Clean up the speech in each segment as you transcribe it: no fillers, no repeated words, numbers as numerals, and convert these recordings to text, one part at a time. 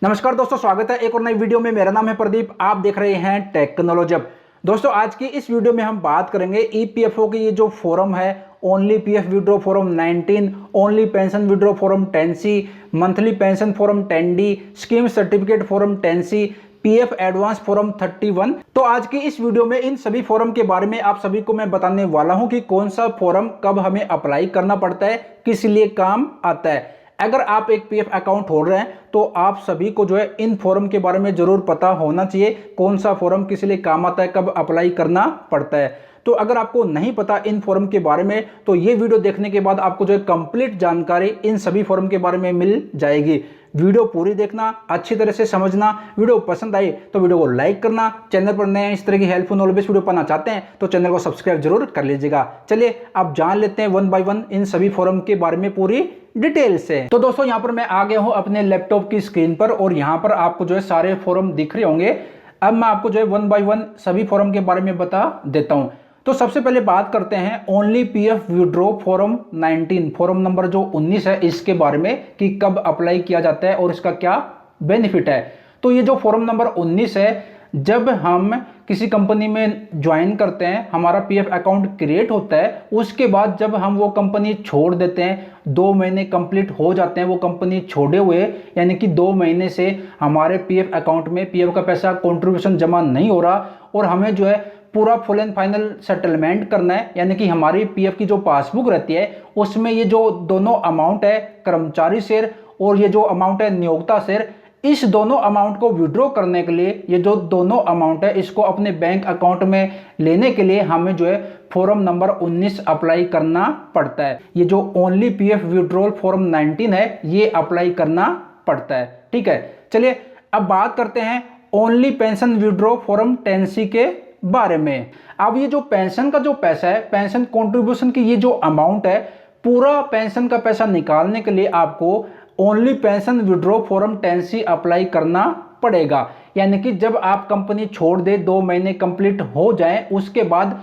नमस्कार दोस्तों, स्वागत है एक और नई वीडियो में। मेरा नाम है प्रदीप, आप देख रहे हैं टेक्नोलॉजी। दोस्तों आज की इस वीडियो में हम बात करेंगे ईपीएफओ की ये जो फॉर्म है, only PF withdraw form 19, only pension withdraw form 10C, monthly pension form 10D, scheme certificate form 10C, PF advance form 31। तो आज की इस वीडियो में इन सभी फॉर्म के बारे में आप सभी को मैं बताने वाला हूं कि कौन सा फॉर्म कब हमें अप्लाई करना पड़ता है, किस लिए काम आता है। अगर आप एक पीएफ अकाउंट होल्डर हैं तो आप सभी को जो है इन फॉर्म के बारे में जरूर पता होना चाहिए, कौन सा फॉर्म किस लिए काम आता है, कब अप्लाई करना पड़ता है। तो अगर आपको नहीं पता इन फॉर्म के बारे में तो ये वीडियो देखने के बाद आपको जो है कंप्लीट जानकारी इन सभी फॉर्म के बारे में मिल जाएगी। वीडियो पूरी देखना, अच्छी तरह से समझना। वीडियो पसंद आई तो वीडियो को लाइक करना। चैनल पर नए इस तरह की हेल्पफुल नॉलेज वीडियो पाना चाहते हैं तो चैनल को सब्सक्राइब जरूर कर लीजिएगा। चलिए अब जान लेते हैं वन बाय वन इन सभी फॉर्म के बारे में पूरी डिटेल से। तो दोस्तों यहाँ पर मैं आ गया हूँ अपने लैपटॉप की स्क्रीन पर और यहाँ पर आपको जो है सारे फॉर्म दिख रहे होंगे। अब मैं आपको जो है वन बाय वन सभी फॉर्म के बारे में बता देता हूँ। तो सबसे पहले बात करते हैं only PF withdraw form 19, form number जो 19 है, इसके बारे में कि कब अप्लाई किया जाता है और इसका क्या बेनिफिट है। तो ये जो फॉर्म नंबर 19 है, जब हम किसी कंपनी में ज्वाइन करते हैं, हमारा पीएफ अकाउंट क्रिएट होता है, उसके बाद जब हम वो कंपनी छोड़ देते हैं, 2 महीने कंप्लीट हो जाते हैं वो कंपनी छोड़े हुए, यानी कि 2 महीने से हमारे पीएफ अकाउंट में पीएफ का पैसा कंट्रीब्यूशन जमा नहीं हो रहा और हमें जो है पूरा फुल एंड फाइनल सेटलमेंट करना है, यानी कि हमारी पीएफ की जो पासबुक रहती है उसमें ये जो दोनों अमाउंट है, कर्मचारी शेयर और ये जो अमाउंट है नियोक्ता शेयर, इस दोनों अमाउंट को विड्रॉ करने के लिए ये जो दोनों अमाउंट है इसको अपने बैंक अकाउंट में लेने के लिए हमें जो है फॉर्म नंबर 19 अप्लाई करना पड़ता है। ये जो ओनली पीएफ विड्रॉल फॉर्म 19 है ये अप्लाई करना पड़ता है। ठीक है, चलिए अब बात करते हैं only pension withdraw form 10C के बारे में। अब ये जो पेंशन का जो पैसा है, पेंशन कंट्रीब्यूशन की ये जो अमाउंट है, पूरा पेंशन का पैसा निकालने के लिए आपको only pension withdraw form 10C apply करना पड़ेगा। यानी कि जब आप कंपनी छोड़ दे, 2 महीने कंप्लीट हो जाएं, उसके बाद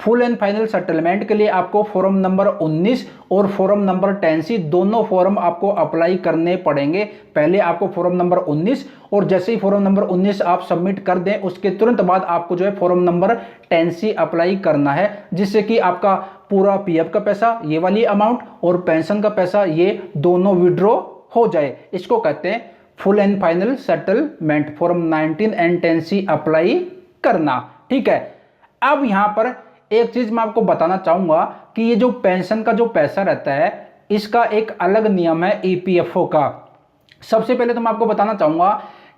फुल एंड फाइनल सेटलमेंट के लिए आपको फॉर्म नंबर 19 और फॉर्म नंबर 10C दोनों फॉर्म आपको अप्लाई करने पड़ेंगे। पहले आपको फॉर्म नंबर 19 और जैसे ही फॉर्म नंबर 19 आप सबमिट कर दें उसके तुरंत बाद आपको जो है फॉर्म नंबर 10C अप्लाई करना है, जिससे कि आपका पूरा पीएफ का पैसा ये वाली अमाउंट और पेंशन का पैसा ये दोनों विड्रॉ हो जाए। इसको कहते हैं full and final settlement, form 19 and 10C apply करना। ठीक है, अब यहां पर एक चीज मैं आपको बताना चाहूंगा कि ये जो पेंशन का जो पैसा रहता है इसका एक अलग नियम है ईपीएफओ का। सबसे पहले तो मैं आपको बताना चाहूंगा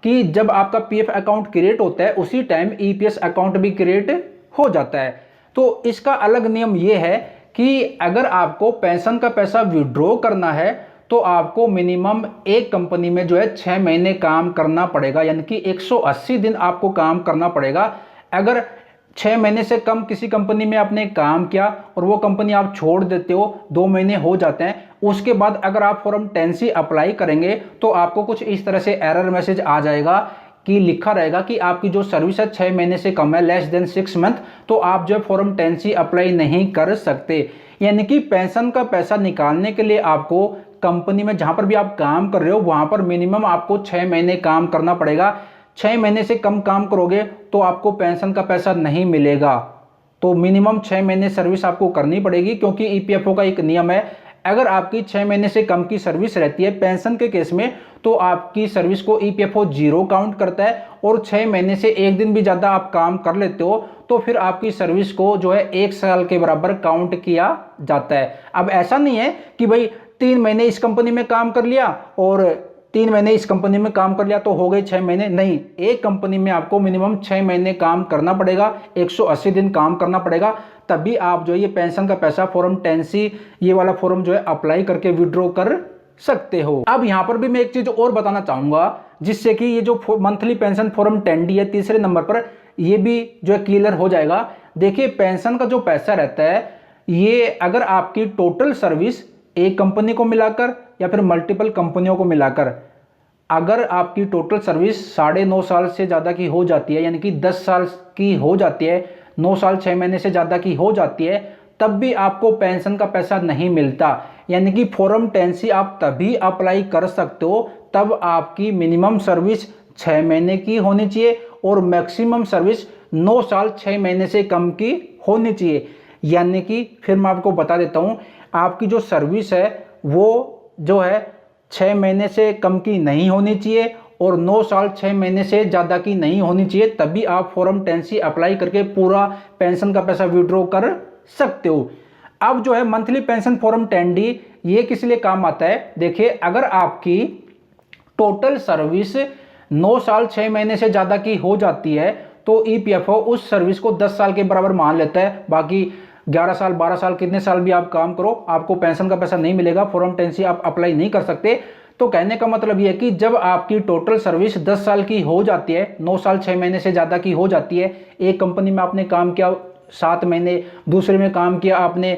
कि जब आपका पीएफ अकाउंट क्रिएट होता है उसी टाइम ईपीएस अकाउंट भी क्रिएट हो जाता है। तो इसका अलग नियम ये है कि अगर आपको पेंशन का पैसा विड्रॉ करना है तो आपको मिनिमम एक कंपनी में जो है 6 महीने काम करना पड़ेगा, यानी कि 180 दिन आपको काम करना पड़ेगा। अगर 6 महीने से कम किसी कंपनी में आपने काम किया और वो कंपनी आप छोड़ देते हो, 2 महीने हो जाते हैं, उसके बाद अगर आप फॉर्म 10C अप्लाई करेंगे तो आपको कुछ इस तरह से एरर मैसेज आ जाएगा कि लिखा रहेगा कि आपकी जो सर्विस है 6 महीने से कम है, लेस देन 6 मंथ, तो आप जो फॉर्म 10C अप्लाई नहीं कर सकते। यानी कि पेंशन का पैसा निकालने के लिए आपको कंपनी में जहां पर भी आप काम कर रहे हो वहां पर मिनिमम आपको 6 महीने काम करना पड़ेगा। 6 महीने से कम काम करोगे तो आपको पेंशन का पैसा नहीं मिलेगा। तो मिनिमम 6 महीने सर्विस आपको करनी पड़ेगी, क्योंकि ईपीएफओ का एक नियम है, अगर आपकी 6 महीने से कम की सर्विस रहती है पेंशन के केस में तो आपकी सर्विस को ईपीएफओ 0 काउंट करता है, और 6 महीने से एक दिन भी ज़्यादा आप काम कर लेते हो तो फिर आपकी सर्विस को जो है 1 साल के बराबर काउंट किया जाता है। अब ऐसा नहीं है कि भाई 3 महीने इस कंपनी में काम कर लिया और 3 महीने इस कंपनी में काम कर लिया तो हो गए 6 महीने, नहीं, एक कंपनी में आपको मिनिमम 6 महीने काम करना पड़ेगा, 180 दिन काम करना पड़ेगा, तभी आप जो है ये पेंशन का पैसा फॉर्म 10C ये वाला फॉर्म जो है अप्लाई करके विड्रॉ कर सकते हो। अब यहां पर भी मैं एक चीज और बताना चाहूंगा जिससे कि ये जो मंथली पेंशन फॉर्म 10D है तीसरे नंबर पर, ये भी जो है क्लियर हो जाएगा। देखिए पेंशन का जो पैसा रहता है ये अगर आपकी टोटल सर्विस एक कंपनी को मिलाकर या फिर मल्टीपल कंपनियों को मिलाकर, अगर आपकी टोटल सर्विस 9.5 साल से ज़्यादा की हो जाती है, यानी कि 10 साल की हो जाती है, 9 साल 6 महीने से ज़्यादा की हो जाती है, तब भी आपको पेंशन का पैसा नहीं मिलता। यानी कि फॉर्म 10C आप तभी अप्लाई कर सकते हो तब आपकी मिनिमम सर्विस 6 महीने की होनी चाहिए और मैक्सिमम सर्विस 9 साल 6 महीने से कम की होनी चाहिए। यानी कि फिर मैं आपको बता देता हूँ, आपकी जो सर्विस है वो जो है 6 महीने से कम की नहीं होनी चाहिए और 9 साल 6 महीने से ज़्यादा की नहीं होनी चाहिए, तभी आप फॉर्म 10C अप्लाई करके पूरा पेंशन का पैसा विड्रॉ कर सकते हो। अब जो है मंथली पेंशन फॉर्म 10D ये किस लिए काम आता है? देखिए, अगर आपकी टोटल सर्विस 9 साल 6 महीने से ज़्यादा की हो जाती है तो ईपीएफओ उस सर्विस को 10 साल के बराबर मान लेता है। बाकी 11 साल 12 साल कितने साल भी आप काम करो, आपको पेंशन का पैसा नहीं मिलेगा, फॉर्म 10C आप अप्लाई नहीं कर सकते। तो कहने का मतलब यह है कि जब आपकी टोटल सर्विस 10 साल की हो जाती है, 9 साल 6 महीने से ज़्यादा की हो जाती है, एक कंपनी में आपने काम किया 7 महीने, दूसरे में काम किया आपने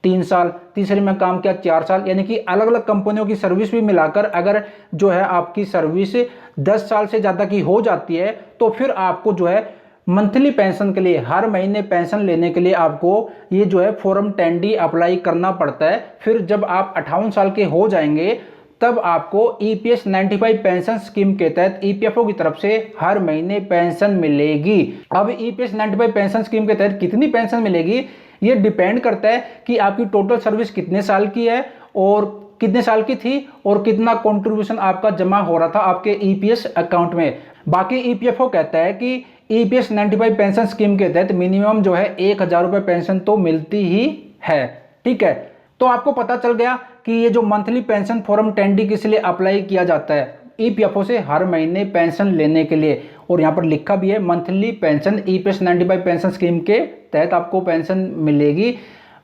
3 साल, तीसरे में काम किया 4 साल, यानी कि अलग अलग कंपनियों की सर्विस भी मिलाकर अगर जो है आपकी सर्विस 10 साल से ज़्यादा की हो जाती है तो फिर आपको जो है मंथली पेंशन के लिए, हर महीने पेंशन लेने के लिए आपको ये जो है फॉर्म 10D अप्लाई करना पड़ता है। फिर जब आप 58 साल के हो जाएंगे तब आपको EPS 95 पेंशन स्कीम के तहत ईपीएफओ की तरफ से हर महीने पेंशन मिलेगी। अब EPS 95 पेंशन स्कीम के तहत कितनी पेंशन मिलेगी ये डिपेंड करता है कि आपकी टोटल सर्विस कितने साल की है और कितने साल की थी और कितना कंट्रीब्यूशन आपका जमा हो रहा था आपके EPS अकाउंट में। बाकी ईपीएफओ कहता है कि EPS 95 पेंशन स्कीम के तहत मिनिमम जो है 1000 रुपये पेंशन तो मिलती ही है। ठीक है, तो आपको पता चल गया कि ये जो मंथली पेंशन फॉर्म 10D किस लिए अप्लाई किया जाता है, ईपीएफओ से हर महीने पेंशन लेने के लिए। और यहाँ पर लिखा भी है monthly pension EPS 95 pension scheme के तहत आपको पेंशन मिलेगी,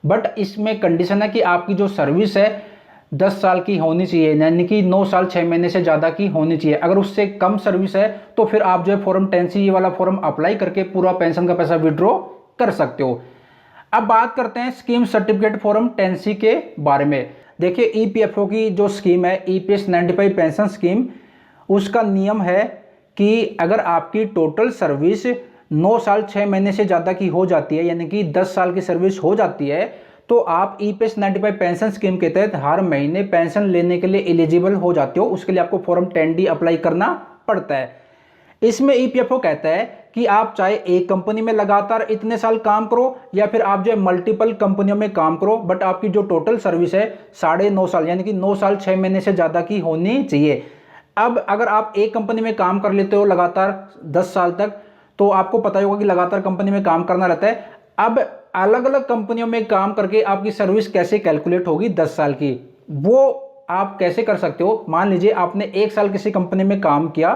बट इसमें कंडीशन है कि आपकी जो सर्विस है 10 साल की होनी चाहिए, यानी कि 9 साल 6 महीने से ज़्यादा की होनी चाहिए। अगर उससे कम सर्विस है तो फिर आप जो है फॉर्म 10C ये वाला फॉर्म अप्लाई करके पूरा पेंशन का पैसा विड्रॉ कर सकते हो। अब बात करते हैं स्कीम सर्टिफिकेट फॉर्म 10C के बारे में। देखिए, ईपीएफओ की जो स्कीम है EPS 95 पेंशन स्कीम, उसका नियम है कि अगर आपकी टोटल सर्विस 9 साल 6 महीने से ज़्यादा की हो जाती है, यानी कि 10 साल की सर्विस हो जाती है, तो आप EPS 95 पेंशन स्कीम के तहत हर महीने पेंशन लेने के लिए एलिजिबल हो जाते हो। उसके लिए आपको फॉर्म 10D अप्लाई करना पड़ता है। इसमें ईपीएफओ कहता है कि आप चाहे एक कंपनी में लगातार इतने साल काम करो या फिर आप जो है मल्टीपल कंपनियों में काम करो, बट आपकी जो टोटल सर्विस है 9.5 साल यानी कि 9 साल 6 महीने से ज़्यादा की होनी चाहिए। अब अगर आप एक कंपनी में काम कर लेते हो लगातार 10 साल तक, तो आपको पता होगा कि लगातार कंपनी में काम करना रहता है। अब अलग अलग कंपनियों में काम करके आपकी सर्विस कैसे कैलकुलेट होगी 10 साल की, वो आप कैसे कर सकते हो। मान लीजिए आपने 1 साल किसी कंपनी में काम किया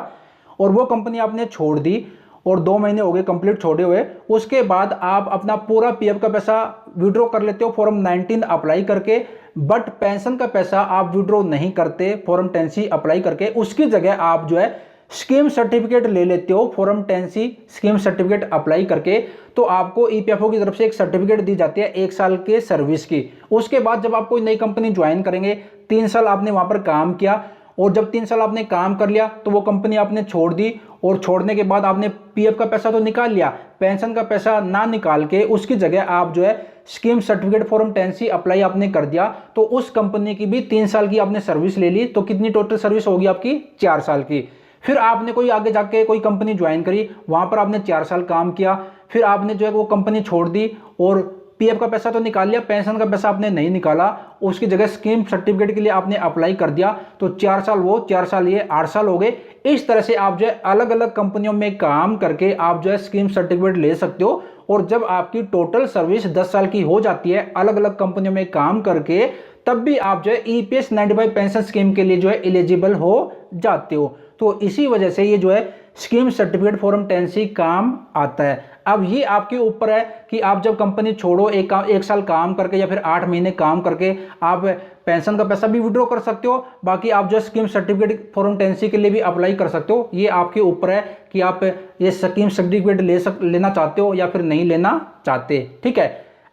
और वो कंपनी आपने छोड़ दी और 2 महीने हो गए कंप्लीट छोड़े हुए, उसके बाद आप अपना पूरा पीएफ का पैसा विड्रॉ कर लेते हो फॉर्म 19 अप्लाई करके, बट पेंशन का पैसा आप विड्रॉ नहीं करते फॉर्म 10C अप्लाई करके। उसकी जगह आप जो है स्कीम सर्टिफिकेट ले लेते हो form 10C scheme certificate apply करके, तो आपको ईपीएफओ की तरफ से एक सर्टिफिकेट दी जाती है 1 साल के सर्विस की। उसके बाद जब आप कोई नई कंपनी ज्वाइन करेंगे, 3 साल आपने वहां पर काम किया और जब 3 साल आपने काम कर लिया तो वो कंपनी आपने छोड़ दी और छोड़ने के बाद आपने पीएफ का पैसा तो निकाल लिया, पेंशन का पैसा ना निकाल के उसकी जगह आप जो है scheme certificate form 10C apply आपने कर दिया, तो उस कंपनी की भी 3 साल की आपने सर्विस ले ली, तो कितनी टोटल सर्विस होगी आपकी 4 साल की। फिर आपने कोई आगे जाके कोई कंपनी ज्वाइन करी, वहां पर आपने 4 साल काम किया, फिर आपने जो है वो कंपनी छोड़ दी और पीएफ का पैसा तो निकाल लिया, पेंशन का पैसा आपने नहीं निकाला, उसकी जगह स्कीम सर्टिफिकेट के लिए आपने अप्लाई कर दिया, तो 4 साल वो 4 साल ये 8 साल हो गए। इस तरह से आप जो है अलग अलग कंपनियों में काम करके आप जो है स्कीम सर्टिफिकेट ले सकते हो। और जब आपकी टोटल सर्विस 10 साल की हो जाती है अलग अलग कंपनियों में काम करके, तब भी आप जो है EPS 95 पेंशन स्कीम के लिए जो है एलिजिबल हो जाते हो। तो इसी वजह से ये जो है स्कीम सर्टिफिकेट फॉर्म 10C काम आता है। अब ये आपके ऊपर है कि आप जब कंपनी छोड़ो एक साल काम करके या फिर 8 महीने काम करके आप पेंशन का पैसा भी विड्रॉ कर सकते हो, बाकी आप जो स्कीम सर्टिफिकेट फॉर्म 10C के लिए भी अप्लाई कर सकते हो। ये आपके ऊपर है कि आप ये स्कीम सर्टिफिकेट लेना चाहते हो या फिर नहीं लेना चाहते। ठीक है,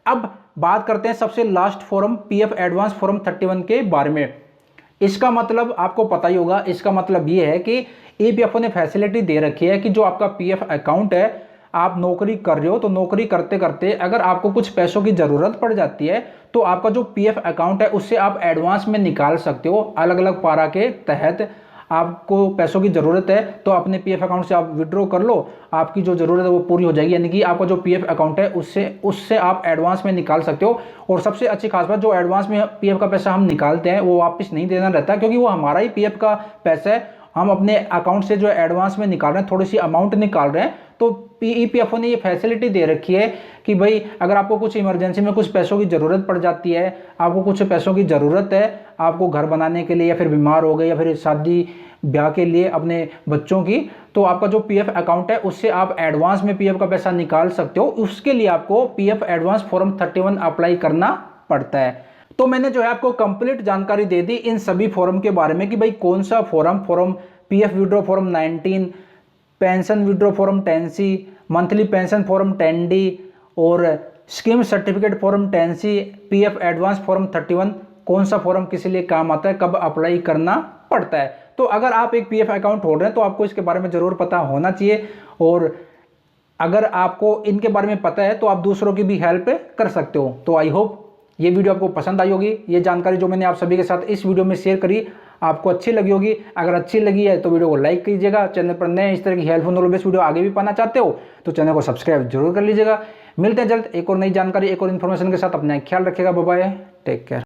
अब बात करते हैं सबसे last form PF advance form 31 के बारे में। इसका मतलब आपको पता ही होगा, इसका मतलब ये है कि ईपीएफओ ने फैसिलिटी दे रखी है कि जो आपका पीएफ अकाउंट है, आप नौकरी कर रहे हो तो नौकरी करते करते अगर आपको कुछ पैसों की ज़रूरत पड़ जाती है तो आपका जो पीएफ अकाउंट है उससे आप एडवांस में निकाल सकते हो। अलग अलग पारा के तहत आपको पैसों की ज़रूरत है तो अपने पीएफ अकाउंट से आप विड्रॉ कर लो, आपकी जो ज़रूरत है वो पूरी हो जाएगी। यानी कि आपका जो पीएफ अकाउंट है उससे आप एडवांस में निकाल सकते हो। और सबसे अच्छी खास बात, जो एडवांस में पीएफ का पैसा हम निकालते हैं वो वापस नहीं देना रहता, क्योंकि वो हमारा ही पीएफ का पैसा है। हम अपने अकाउंट से जो एडवांस में निकाल रहे हैं, थोड़ी सी अमाउंट निकाल रहे हैं, तो ईपीएफओ ने ये फैसिलिटी दे रखी है कि भाई अगर आपको कुछ इमरजेंसी में कुछ पैसों की ज़रूरत पड़ जाती है, आपको कुछ पैसों की ज़रूरत है, आपको घर बनाने के लिए या फिर बीमार हो गए या फिर शादी ब्याह के लिए अपने बच्चों की, तो आपका जो पीएफ अकाउंट है उससे आप एडवांस में पीएफ का पैसा निकाल सकते हो। उसके लिए आपको पीएफ एडवांस फॉर्म 31 अप्लाई करना पड़ता है। तो मैंने जो है आपको कंप्लीट जानकारी दे दी इन सभी फॉर्म के बारे में कि भाई कौन सा form PF withdraw form 19, pension withdraw form 10C, monthly pension form 10D और scheme certificate form 10C, PF advance form 31, कौन सा फॉर्म किस लिए काम आता है, कब अप्लाई करना पड़ता है। तो अगर आप एक पीएफ अकाउंट होल्डर हैं तो आपको इसके बारे में ज़रूर पता होना चाहिए, और अगर आपको इनके बारे में पता है तो आप दूसरों की भी हेल्प कर सकते हो। तो आई होप ये वीडियो आपको पसंद आई होगी। ये जानकारी जो मैंने आप सभी के साथ इस वीडियो में शेयर करी आपको अच्छी लगी होगी। अगर अच्छी लगी है तो वीडियो को लाइक कीजिएगा। चैनल पर नए इस तरह की हेल्पफुल नॉलेज बेस्ड वीडियो आगे भी पाना चाहते हो तो चैनल को सब्सक्राइब जरूर कर लीजिएगा। मिलते हैं जल्द एक और नई जानकारी, एक और इन्फॉर्मेशन के साथ। अपना ख्याल रखिएगा। Bye bye, take care.